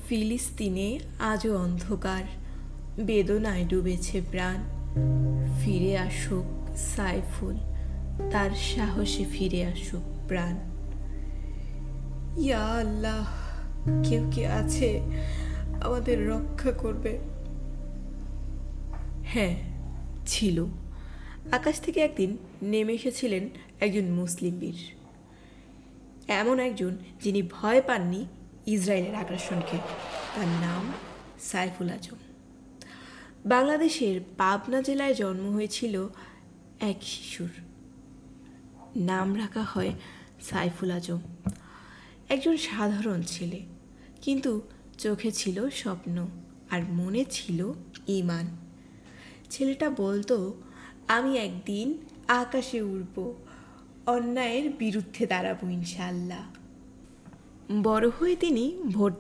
ফিলিস্তিনে আজও অন্ধকার, বেদনায় ডুবেছে প্রাণ। ফিরে আসুক সাইফুল, তার সাহসে ফিরে আসুক প্রাণ। ইয়া আল্লাহ, কেউ কি আছে আমাদের রক্ষা করবে? হ্যাঁ, ছিল। আকাশ থেকে একদিন নেমে এসেছিলেন একজন মুসলিম বীর, এমন একজন যিনি ভয় পাননি ইসরায়েলের আগ্রাসনকে। তার নাম সাইফুল আজম। বাংলাদেশের পাবনা জেলায় জন্ম হয়েছিল এক শিশুর, নাম রাখা হয় সাইফুল আজম। একজন সাধারণ ছেলে, কিন্তু চোখে ছিল স্বপ্ন আর মনে ছিল ঈমান। ছেলেটা বলতো, আমি একদিন আকাশে উড়ব, অন্যায়ের বিরুদ্ধে দাঁড়াবো ইনশাআল্লাহ। বড় হয়ে তিনি ভোট